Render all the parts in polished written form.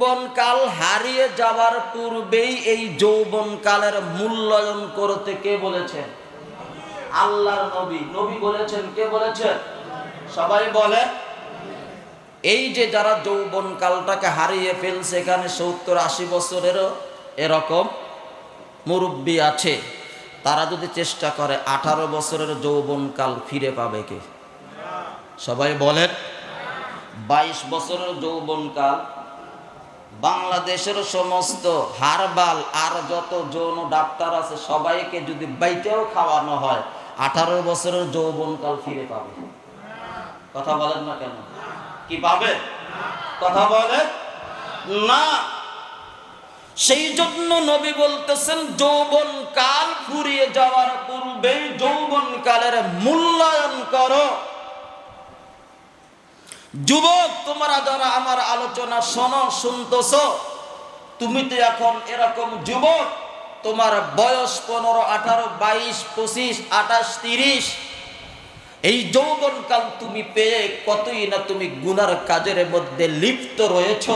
যৌবনকাল হারিয়ে যাওয়ার পূর্বেই এই যৌবনকালের মূল্যায়ন করতে কে বলেছেন? আল্লাহর নবী। নবী বলেছেন, কে বলেছেন? সবাই বলে। এই যে যারা যৌবনকালটাকে হারিয়ে ফেলছে, এখানে 70-80 বছরেরও এরকম মুরব্বী আছে, তারা যদি চেষ্টা করে 18 বছরের যৌবনকাল ফিরে পাবে কে? সবাই বলেন। 22 বছরের যৌবনকাল বাংলাদেশের সমস্ত হারবাল আর যত যৌন ডাক্তার আছে সবাইকে যদি বাইটেও খাওয়ানো হয়, 18 বছরের যৌবনকাল ফিরে পাবে? কথা বলেন না কেন? কি পাবে? কথা বলেন না। সেই জন্য নবী বলতেছেন, যৌবনকাল ফুরিয়ে যাওয়ার পূর্বেই যৌবনকালের মূল্যায়ন করো। যুবক, তোমরা যারা আমার আলোচনা শোনো, শুনতেছ, তুমি তো এখন এরকম যুবক, তোমার বয়স 15, 18, 22, 25, 28, 30। এই যৌবনকাল তুমি পেয়ে কতই না তুমি গুনার কাজের মধ্যে লিপ্ত রয়েছ।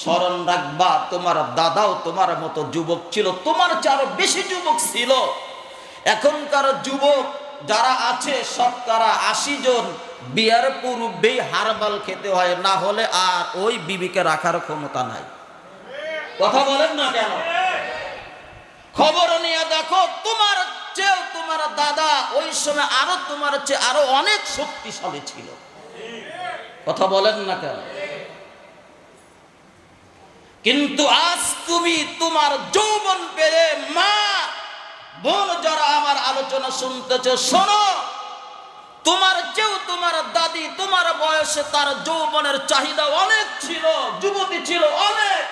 স্মরণ রাখবা, তোমার দাদাও তোমার মতো যুবক ছিল, তোমার চেয়ে আরো বেশি যুবক ছিল। এখনকার যুবক যারা আছে শতকরা 80 জন বিয়ার পূর্বেই হারবাল খেতে হয়, না হলে আর ওই বিবিকে রাখার ক্ষমতা নাই। কথা বলেন না কেন? খবর নিয়ে দেখো, তোমার চেয়েও তোমার দাদা ওই সময় আরো তোমার চেয়ে আরো অনেক শক্তিশালী ছিল। কথা বলেন না কেন? কিন্তু আজ তুমি তোমার যৌবন পেয়ে, মা বোন যারা আমার আলোচনা শুনতেছে, শোনো, তোমার চেয়েও তোমার দাদি তোমার বয়সে তার যৌবনের চাহিদা অনেক ছিল, যুবতী ছিল অনেক।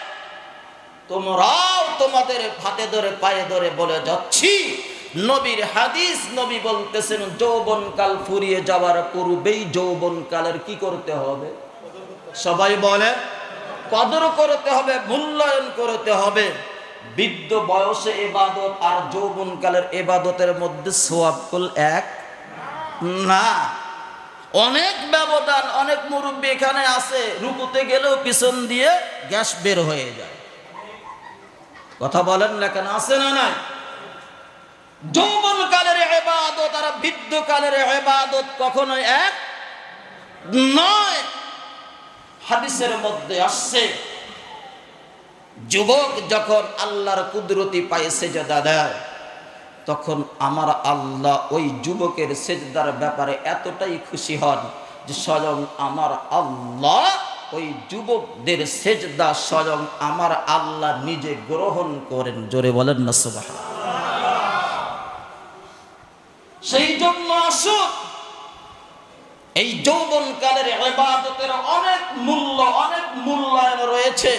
তোমরাও তোমাদের হাতে ধরে পায়ে ধরে বলে যাচ্ছি, নবীর হাদিস, নবী বলতেছেন যৌবনকাল ফুরিয়ে যাওয়ার পূর্বেই যৌবনকালের কি করতে হবে? সবাই বলে, কদর করতে হবে, মূল্যায়ন করতে হবে। বৃদ্ধ বয়সে ইবাদত আর যৌবনকালের ইবাদতের মধ্যে সওয়াবকুল এক না, অনেক ব্যবধান। অনেক মুরব্বী এখানে আছে, রুকুতে গেলেও পিছন দিয়ে গ্যাস বের হয়ে যায়। কথা বলেন না কেন? আছে না নাই? যৌবনকালের ইবাদত আর বৃদ্ধকালের ইবাদত কখনো এক নয়। হাদিসের মধ্যে আসছে, যুবক যখন আল্লাহর কুদরতি পায়ে সেজদা দেয়, তখন আমার আল্লাহ ওই যুবকের সেজদার ব্যাপারে এতটাই খুশি হন যে স্বয়ং আমার আল্লাহ ওই যুবকদের সেজদা স্বয়ং আমার আল্লাহ নিজে গ্রহণ করেন। জোরে বলেন না সুবহানাল্লাহ। সেই জন্য আসুন, এই যৌবনকালের ইবাদতের অনেক মূল্য, অনেক মূল্যায়ন রয়েছে।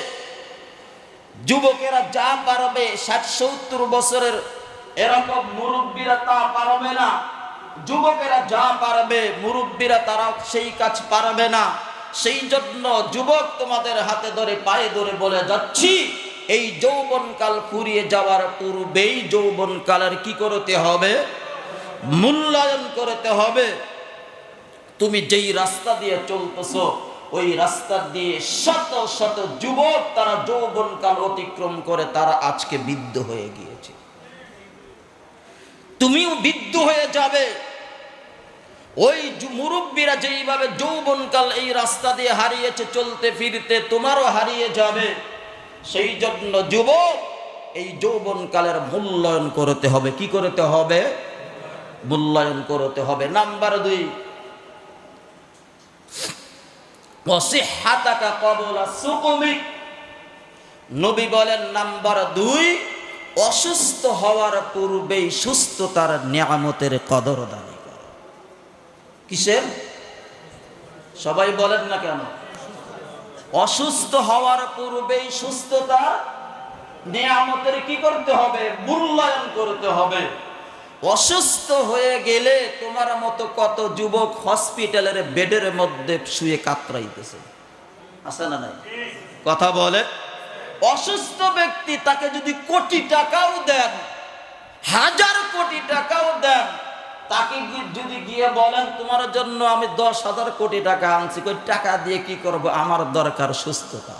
যুবকেরা যা পারবে, 60-70 বছরের এরকম মুরব্বীরা তা পারবে না। যুবকেরা যা পারবে, মুরব্বীরা তারা সেই কাজ পারবে না। সেই জন্য যুবক, তোমাদের হাতে ধরে পায়ে ধরে বলে যাচ্ছি, এই যৌবনকাল ফুরিয়ে যাওয়ার পূর্বেই যৌবনকালের কি করতে হবে? মূল্যায়ন করতে হবে। তুমি যেই রাস্তা দিয়ে চলতেছো, ওই রাস্তা দিয়ে শত শত যুবক তারা যৌবনকাল অতিক্রম করে তারা আজকে বৃদ্ধ হয়ে গিয়েছে। তুমিও বৃদ্ধ হয়ে যাবে। ওই মুরব্বীরা যেইভাবে যৌবনকাল এই রাস্তা দিয়ে হারিয়েছে চলতে ফিরতে, তোমারও হারিয়ে যাবে। সেই জন্য যুবক, এই যৌবনকালের মূল্যায়ন করতে হবে। কি করতে হবে? মূল্যায়ন করতে হবে। নাম্বার 2, ওয়াসিহাতাকা ক্বাবলা সুকুমিক। নবী বলেন, নাম্বার 2, অসুস্থ হওয়ার পূর্বেই সুস্থতার নিয়ামতের কদর দানি করো। কিসের? সবাই বলেন না কেন? অসুস্থ হওয়ার পূর্বেই সুস্থতার নিয়ামতের কি করতে হবে? মূল্যায়ন করতে হবে। অসুস্থ হয়ে গেলে তোমার মতো কত যুবক হসপিটালের বেডের মধ্যে শুয়ে কাতরাইতেছে, আছে না নাই? কথা বলে। অসুস্থ ব্যক্তি, তাকে যদি কোটি টাকাও দেন, 1000 কোটি টাকাও দেন, তাকে যদি গিয়ে বলেন তোমার জন্য আমি 10,000 কোটি টাকা আনছি, কই টাকা দিয়ে কি করব, আমার দরকার সুস্থতা।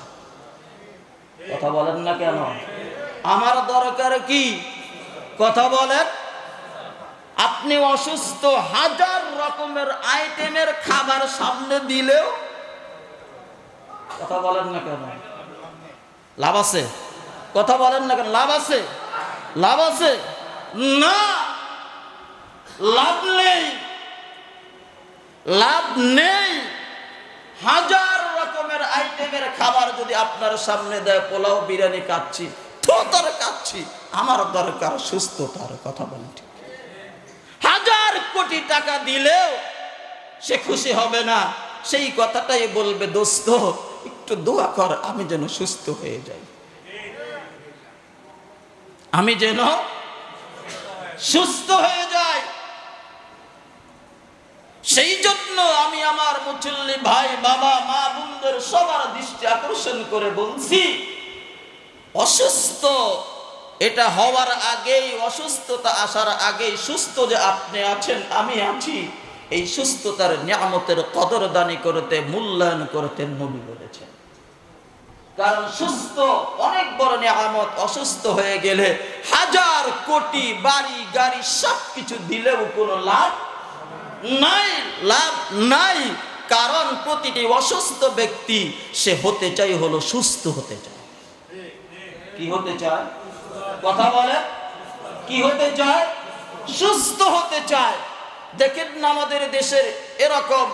কথা বলেন না কেন? আমার দরকার কি? কথা বলেন। আপনি অসুস্থ, হাজার রকমের আইটেমের খাবার সামনে দিলেও কথা বলেন না কেন? লাভ আছে? কথা বলেন না কেন? লাভ আছে? লাভ আছে না? লাভ নেই, লাভ নেই। হাজার রকমের আইটেমের খাবার যদি আপনার সামনে দেয়, পোলাও বিরিয়ানি খাচ্ছি, তোর খাচ্ছি, আমার দরকার সুস্থতার। কথা বলেন ঠিক? হাজার কোটি টাকা দিলেও সে খুশি হবে না, সেই কথাটাই বলবে, দোস্ত একটু দোয়া কর আমি যেন সুস্থ হয়ে যাই, আমি যেন সুস্থ হয়ে যাই। সেই জন্য আমি আমার মুসল্লি ভাই, বাবা, মা, বোনদের সবার দৃষ্টি আকর্ষণ করে বলছি, অসুস্থ এটা হওয়ার আগেই, অসুস্থতা আসার আগেই সুস্থ যে আপনি আছেন, আমি আছি, এই সুস্থতার নিয়ামতের কদরদানি করতে, মূল্যায়ন করতে নবী বলেছেন। কারণ সুস্থ অনেক বড় নিয়ামত। অসুস্থ হয়ে গেলে হাজার কোটি বাড়ি গাড়ি সবকিছু দিলেও কোনো লাভ নাই, লাভ নাই। কারণ প্রতিটি অসুস্থ ব্যক্তি সে হতে চাই হলো সুস্থ হতে চায়। কি হতে চায়? কথা বলে। কি হতে চায়? সুস্থ হতে চায়। দেখেন না আমাদের দেশের এরকম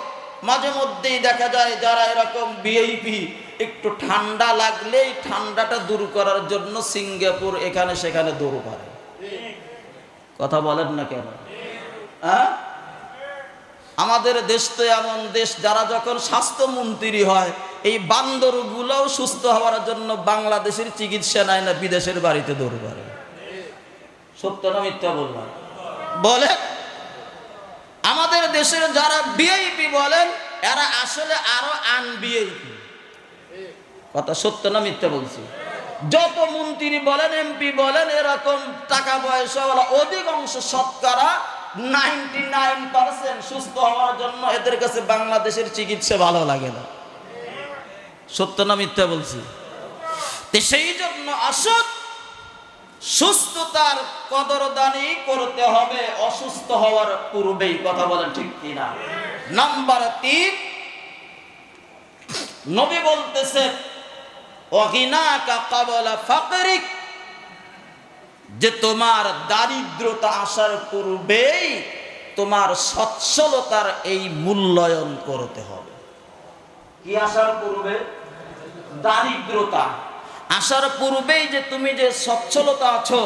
মাঝে মধ্যেই দেখা যায় যারা এরকম ভিআইপি, একটু ঠান্ডা লাগলেই ঠান্ডাটা দূর করার জন্য সিঙ্গাপুর এখানে সেখানে দৌড় করে। কথা বলেন না কেন? আমাদের দেশ তো এমন দেশ, যারা যখন স্বাস্থ্যমন্ত্রী হয় এই বান্দরগুলোও সুস্থ হওয়ার জন্য বাংলাদেশের চিকিৎসা নেয় না, বিদেশের বাড়িতে দৌড় করে। সত্য না মিথ্যা বললাম? বলে আমাদের দেশের যারা ভিআইপি বলেন এরা আসলে আরো আনভিআইপি। কথা সত্য না মিথ্যা বলছি? যত মন্ত্রী বলেন, এমপি বলেন, এরকম টাকা পয়সাওয়ালা অধিকাংশ শতকরা 99% সুস্থ হওয়ার জন্য এদের কাছে বাংলাদেশের চিকিৎসা ভালো লাগে না। সত্য না মিথ্যা বলছি? সেই জন্য আসুন সুস্থতার কদরদানি করতে হবে অসুস্থ হওয়ার পূর্বেই। কথা বলেন ঠিক কিনা? নাম্বার 3, নবী বলতেছেন ওয়াগিনাকা ক্বাবলা ফাকরিক, যে তোমার দারিদ্রতা আসার পূর্বেই তোমার সচ্ছলতার এই মূল্যায়ন করতে হবে। কি আসার পূর্বে? দারিদ্রতা আসার পূর্বেই যে তুমি যে সচ্ছলতা আছো,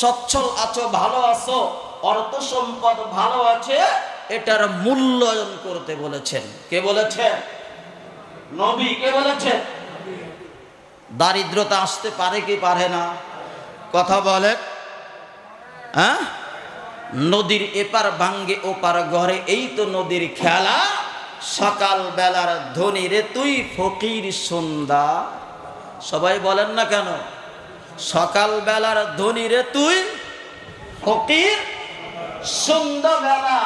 সচ্ছল আছো, ভালো আছো, অর্থ সম্পদ ভালো আছে, এটার মূল্যায়ন করতে বলেছেন। কে বলেছেন? নবী। কে বলেছেন? দারিদ্রতা আসতে পারে কি পারে না? কথা বলেন। নদীর এপার ভাঙ্গে ওপার ঘরে, এই তো নদীর খেলা। সকাল বেলার ধনী রে তুই ফকির সন্ধ্যা। সবাই বলেন না কেন? সকাল বেলার ধনী রে তুই ফকির সন্ধ্যা বেলা।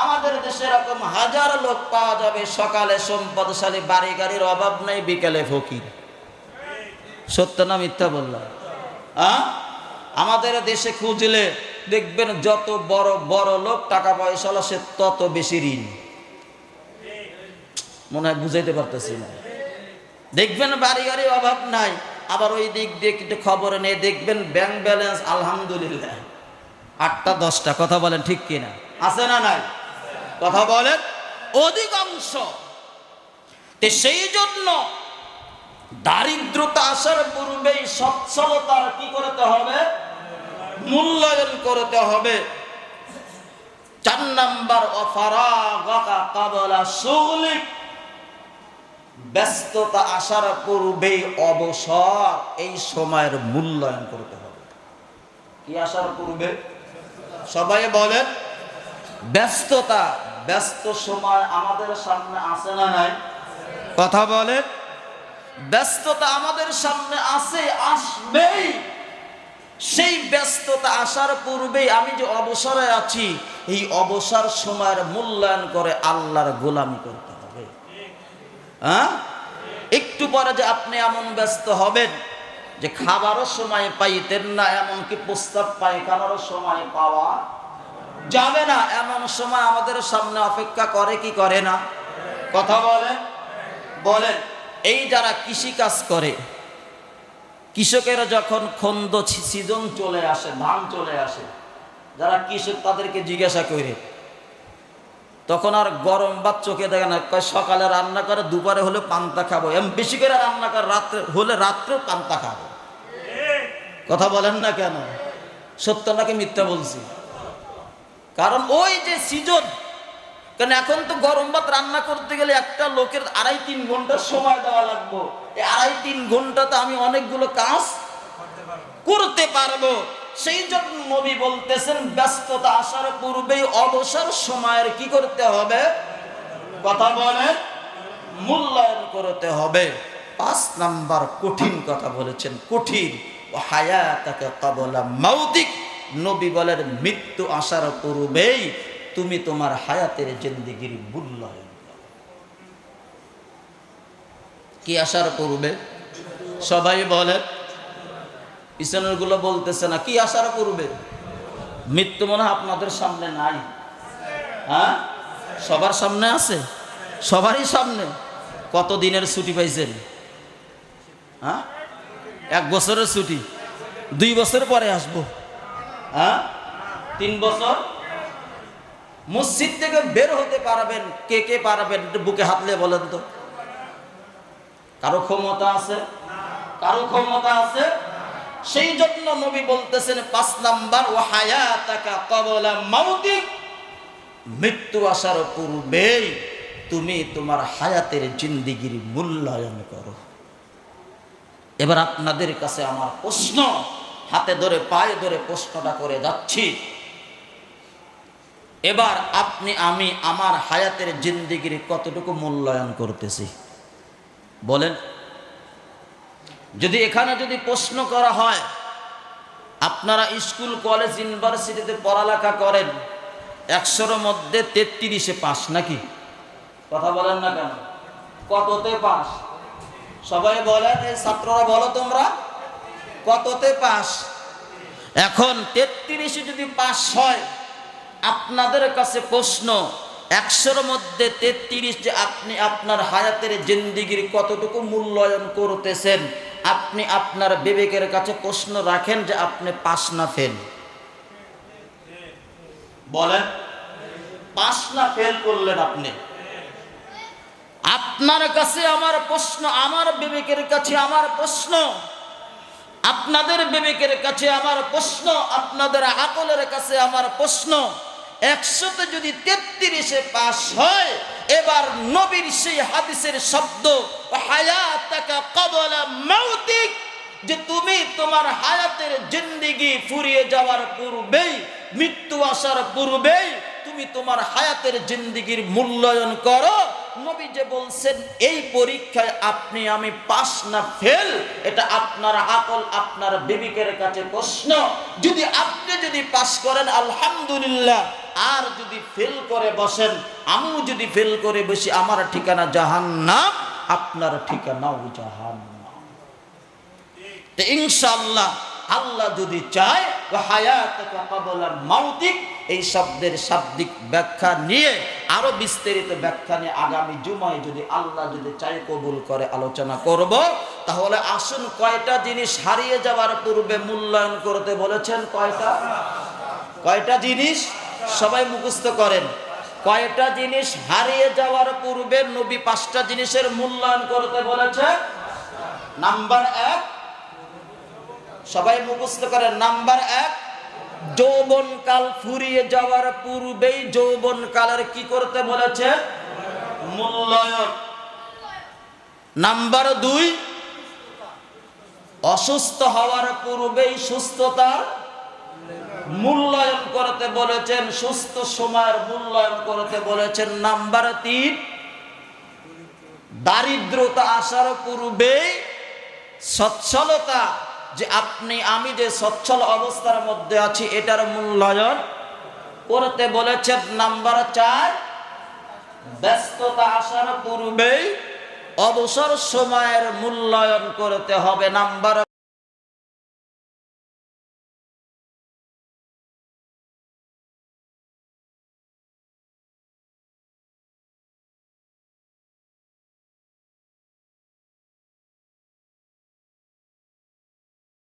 আমাদের দেশে এরকম হাজার লোক পাওয়া যাবে, সকালে সম্পদশালী, বাড়ি গাড়ির অভাব নাই, বিকেলে ফকির। সত্য না মিথ্যা বললাম? আমাদের দেশে খুঁজলে দেখবেন যত বড় বড় লোক, টাকা পয়সা হলো, সে তত বেশি ঋণ। মনে হয় বুঝাইতে পারতেছি না। দেখবেন বাড়ি গাড়ির অভাব নাই, আবার ওই দিক দিয়ে একটু খবর নেই, দেখবেন ব্যাংক ব্যালেন্স আলহামদুলিল্লাহ 8টা 10টা। কথা বলেন ঠিক কিনা? আছে না নাই? কথা বলেন। অধিকাংশ। সেই জন্য দারিদ্রতা আসার পূর্বেই সচ্ছলতার কি করতে হবে? মূল্যায়ন করতে হবে। 4 নাম্বার অফারাগাকা ক্বাবলা শুগলিক, ব্যস্ততা আসার পূর্বেই অবসর, এই সময়ের মূল্যায়ন করতে হবে। কি আসার পূর্বে? সবাই বলেন। ব্যস্ততা। ব্যস্ত সময় আমাদের সামনে আছে না নাই? কথা বলেন। ব্যস্ততা আমাদের সামনে আছে, আসবেই। সেই ব্যস্ততা আসার পূর্বেই আমি যে অবসরে আছি, এই অবসর সময়ের মূল্যায়ন করে আল্লাহর গোলামি করতে হবে। একটু পরে যে আপনি এমন ব্যস্ত হবেন, যে খাবারও সময় পাইতেন না, এমনকি প্রস্তাব পায়খানারও সময় পাওয়া যাবে না, এমন সময় আমাদের সামনে অপেক্ষা করে কি করে না? কথা বলেন। এই যারা কৃষি কাজ করে, কৃষকেরা যখন খন্দ সিজন চলে আসে, ধান চলে আসে, যারা কৃষক তাদেরকে জিজ্ঞাসা করে, তখন আর গরম ভাত চোখে দেখে না, কয় সকালে রান্না করে, দুপুরে হলে পান্তা খাবো, এম বেশি করে রান্না করে, রাত্রে হলে রাত্রেও পান্তা খাবো। কথা বলেন না কেন? সত্য নাকি মিথ্যা বলছি? কারণ ওই যে সিজন, কারণ এখন তো গরম ভাত রান্না করতে গেলে একটা লোকের 2.5-3 ঘন্টা সময় দেওয়া লাগবে। এই 2.5-3 ঘন্টাতে আমি অনেকগুলো কাজ করতে পারবো। সেই জন্য নবী বলতেছেন ব্যস্ততা আসার পূর্বেই অবসর সময়ের কি করতে হবে? কথা বলেন, মূল্যায়ন করতে হবে। 5 নাম্বার কঠিন কথা বলেছেন, কঠিন। ও হায়াতাকা ক্বাবলা মাউতিক, নবী বলেন মৃত্যু আসার পূর্বেই তুমি তোমার হায়াতের জিন্দেগির মূল্যায়ন করো। কি আসার পূর্বে? সবাই বলে, পিছনের গুলো বলতেছে না। কি আসার পূর্বে? মৃত্যু মনে হয় আপনাদের সামনে নাই, হ্যাঁ? সবার সামনে আছে, সবারই সামনে। কত দিনের ছুটি পাইছেন? হ্যাঁ, 1 বছরের ছুটি, 2 বছর পরে আসবো, হ্যাঁ, 3 বছর। মসজিদ থেকে বের হতে পারবেন কে কে পারবেন? একটু বুকে হাত দিয়ে বলেন তো। কারো ক্ষমতা আছে? কারো ক্ষমতা আছে? সেই জন্য নবী বলতেছেন 5 নাম্বার, ও হায়াতাকা ক্বাবলা মাউতিক, মৃত্যু আসার পূর্বেই তুমি তোমার হায়াতের জিন্দেগির মূল্যায়ন করো। এবার আপনাদের কাছে আমার প্রশ্ন, হাতে ধরে পায়ে ধরে প্রশ্নটা করে যাচ্ছি। এবার আপনি আমি আমার হায়াতের জিন্দেগির কতটুকু মূল্যায়ন করতেছি বলেন? যদি এখানে যদি প্রশ্ন করা হয়, আপনারা স্কুল কলেজ ইউনিভার্সিটিতে পড়ালেখা করেন, 100-এর মধ্যে 33-এ পাস নাকি? কথা বলেন না কেন? কততে পাস? সবাই বলেন, এই ছাত্ররা বলো তোমরা কততে পাস? এখন 33-এ যদি পাস হয়, আপনাদের কাছে প্রশ্ন, 100-এর মধ্যে 33 যে আপনি আপনার হায়াতের জিন্দেগির কতটুকু মূল্যায়ন করতেছেন, আপনি আপনার বিবেকের কাছে প্রশ্ন রাখেন যে আপনি পাস না ফেল? বলেন, পাস না ফেল করলেন আপনি? আপনার কাছে আমার প্রশ্ন, আমার বিবেকের কাছে আমার প্রশ্ন, আপনাদের বিবেকের কাছে আমার প্রশ্ন, আপনাদের আকলের কাছে আমার প্রশ্ন। 100-তে যদি 33-এ পাস হয়, এবার নবীর সেই হাদিসের শব্দ হায়াতাকা ক্বাবলা মাউতিক, যে তুমি তোমার হায়াতের জিন্দেগি ফুরিয়ে যাওয়ার পূর্বেই, মৃত্যু আসার পূর্বেই তুমি তোমার হায়াতের জিন্দেগির মূল্যায়ন করো। নবী যে বলছেন এই পরীক্ষায় আপনি আমি পাস না ফেল, এটা আপনার আকল আপনার বিবেকের কাছে প্রশ্ন। যদি আপনি যদি পাস করেন আলহামদুলিল্লাহ, আর যদি ফেল করে বসেন, আমিও যদি ফেল করে বসি, আমার ঠিকানা জাহান্নাম, আপনার ঠিকানাও জাহান্নাম। তো ইনশাআল্লাহ আল্লাহ যদি চায়, হায়াতাকা ক্বাবলা মাউতিক, এই শব্দের শাব্দিক ব্যাখ্যা নিয়ে আরো বিস্তারিত ব্যাখ্যা নিয়ে আগামী জুমায় যদি আল্লাহ যদি চায় কবুল করে আলোচনা করব। তাহলে আসুন, কয়টা জিনিস হারিয়ে যাওয়ার পূর্বে মূল্যায়ন করতে বলেছেন? কয়টা জিনিস? সবাই মুখস্থ করেন। কয়টা জিনিস হারিয়ে যাওয়ার পূর্বে নবী 5টা জিনিসের মূল্যায়ন করতে বলেছে? নাম্বার 1, সবাই মুখস্থ করেন। নাম্বার 1, যৌবনকাল ফুরিয়ে যাওয়ার পূর্বেই যৌবনকালের কি করতে বলেছে? মূল্যায়ন। নাম্বার 2, অসুস্থ হওয়ার পূর্বেই সুস্থতার মূল্যায়ন করতে বলেছেন, সুস্থ সময়ের মূল্যায়ন করতে বলেছেন। নাম্বার 3, দারিদ্রতা আসার পূর্বেই সচ্ছলতা, যে আপনি আমি যে সচ্ছল অবস্থার মধ্যে আছি, এটার মূল্যায়ন করতে বলেছেন। নাম্বার 4, ব্যস্ততা আসার পূর্বেই অবসর সময়ের মূল্যায়ন করতে হবে। নাম্বার